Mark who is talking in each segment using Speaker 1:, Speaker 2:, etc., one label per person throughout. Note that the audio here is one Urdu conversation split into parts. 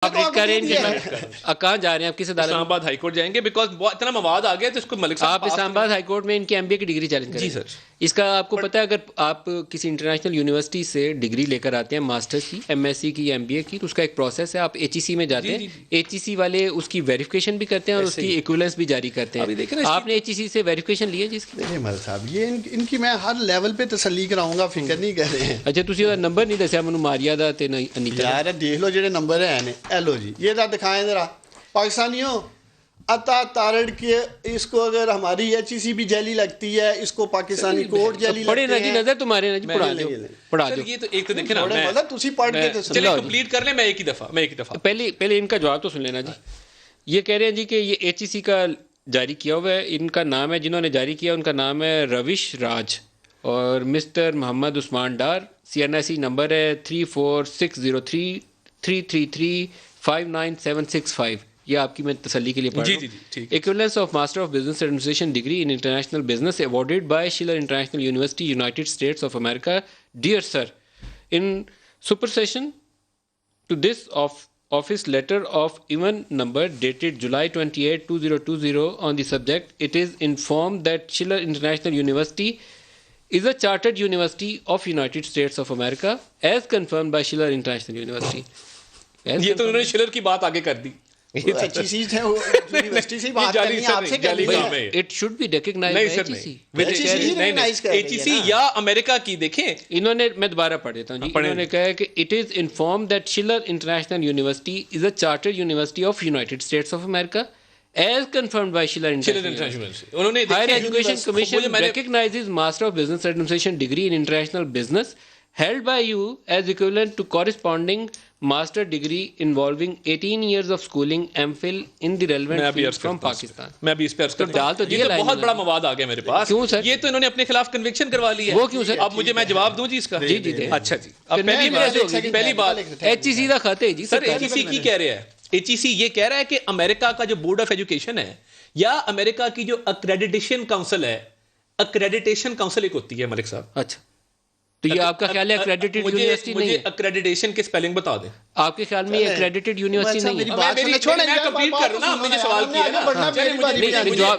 Speaker 1: آپ ریٹ کر رہے ہیں کہاں جا رہے ہیں آپ کس عدالت؟
Speaker 2: اسلام آباد ہائی کورٹ جائیں گے بیکاز اتنا مواد آ گیا تو اس کو ملک صاحب
Speaker 1: آپ اسلام آباد ہائی کورٹ میں ان کی ایم بی اے کی ڈگری چیلنج کریں گے؟
Speaker 2: جی سر.
Speaker 1: اس کا آپ کو پتہ ہے اگر آپ کسی انٹرنیشنل یونیورسٹی سے ڈگری لے کر آتے ہیں ماسٹرز کی، ایم ایس سی کی یا ایم بی اے کی، تو اس کا ایک پروسیس ہے. آپ ایچ ای سی میں جاتے ہیں، ایچ ای سی والے اس کی ویریفیکیشن بھی کرتے ہیں اور اس کی ایکویولنس بھی جاری کرتے ہیں. آپ نے ایچ ای سی سے ویریفیکیشن لی ہے جس کی؟
Speaker 3: نہیں مل صاحب یہ ان کی میں ہر لیول پہ تسلی کراؤں گا، فکر نہیں کر رہے ہیں.
Speaker 1: اچھا تسی وہ نمبر نہیں دسیا مینوں ماریا دا تے انیتا
Speaker 3: یار دیکھ لو جڑے نمبر ہیں اے لو جی یہ ذرا دکھائیں ذرا پاکستانیوں. عطا تارڑ کے اس کو اگر ہماری ایچ ای سی بھی جیلی لگتی ہے، اس کو پاکستانی کورٹ جیلی
Speaker 1: پڑھے
Speaker 3: لگتے
Speaker 1: نا جی،
Speaker 3: ہیں.
Speaker 1: نظر تمہارے نا جی، پڑھا دو.
Speaker 2: یہ تو ایک تو دیکھیں نا
Speaker 3: مطلب تسی پڑھ کے تو
Speaker 2: چلیں کمپلیٹ کر لیں. میں ایک ہی دفعہ
Speaker 1: پہلے ان کا جواب تو سن لینا جی. یہ کہہ رہے ہیں جی کہ یہ ایچ ای سی کا جاری کیا ہوا ہے، ان کا نام ہے، جنہوں نے جاری کیا ان کا نام ہے روش راج اور مسٹر محمد عثمان ڈار. سی این آئی سی نمبر ہے 34603333599765. یہ آپ کی میں تسلی کے لیے پڑھ رہا ہوں. Equivalence of master of business administration degree in international business awarded by Schiller international university united states of America. Dear sir, in supersession to this office letter of even number dated July 28, 2020 on the subject, it is informed that Schiller International University is a chartered university of United States of America as confirmed by Schiller International University.
Speaker 2: یہ تو انہوں نے شلر کی بات آگے کر دی.
Speaker 1: It should be recognized by
Speaker 2: HEC یا امریکہ کی. دیکھیں
Speaker 1: انہوں نے, میں دوبارہ پڑھ دیتا ہوں جی, انہوں نے کہا ہے کہ it is informed that Schiller International University is a chartered university of United States of America as confirmed by Schiller International University. Higher Education Commission recognizes Master of Business Administration degree in International Business held by you as equivalent to corresponding master degree involving 18 years of schooling MPhil in the relevant field from Pakistan.
Speaker 2: میں بھی اس پہ عرض کرتا ہوں. یہ تو بہت بڑا مواد آ گیا میرے پاس.
Speaker 1: کیوں سر؟
Speaker 2: یہ تو انہوں نے اپنے خلاف کنوکشن کروا لی ہے.
Speaker 1: وہ کیوں سر؟
Speaker 2: اب مجھے میں جواب دوں جی اس کا.
Speaker 1: جی جی.
Speaker 2: اچھا جی, اب پہلی بات
Speaker 1: ایچ ای سی کا خط ہے جی.
Speaker 2: سر ایچ ای سی کی کہہ رہے ہیں, ایچ ای سی یہ کہہ رہا ہے کہ امریکہ کا جو بورڈ آف ایجوکیشن ہے یا امریکہ کی جو اکریڈیٹیشن کاؤنسل ہے, اکریڈیٹیشن کاؤنسل ایک ہوتی ہے ملک صاحب.
Speaker 1: اچھا تو یہ آپ کا خیال ہے اکریڈیٹڈ یونیورسٹی نہیں ہے؟
Speaker 2: مجھے اکریڈیٹیشن کے سپیلنگ بتا دیں.
Speaker 1: آپ کے خیال میں یہ اکریڈیٹڈ یونیورسٹی نہیں ہے؟
Speaker 2: میں کمپلیٹ کر رہا ہوں, مجھے سوال کیا ہے نا,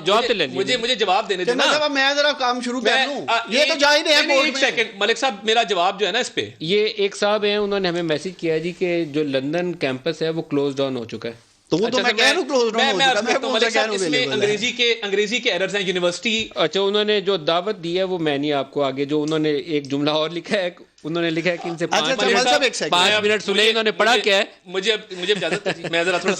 Speaker 1: جواب تو لے لیں.
Speaker 2: مجھے جواب دینے دیں نا.
Speaker 3: میں ذرا کام شروع کر لوں. یہ تو جائز ہے.
Speaker 2: ایک سیکنڈ ملک صاحب, میرا جواب جو ہے نا اس پہ,
Speaker 1: یہ ایک صاحب ہیں, انہوں نے ہمیں میسج کیا جی کہ جو لندن کیمپس ہے وہ کلوز ڈاؤن ہو چکا ہے.
Speaker 3: تو وہ تو میں کہہ رہا ہوں کلوز ڈاؤن ہو چکا ہے. میں
Speaker 2: ملک صاحب اس میں انگریزی کے ایررز ہیں یونیورسٹی.
Speaker 1: اچھا انہوں نے جو دعوت دی ہے وہ میں نہیں آپ کو آگے, جو انہوں نے ایک جملہ اور لکھا ہے, انہوں نے لکھا ہے کہ ان سے 5 منٹ سنے. انہوں نے پڑھا کیا ہے.
Speaker 2: مجھے اجازت, میں ذرا تھوڑا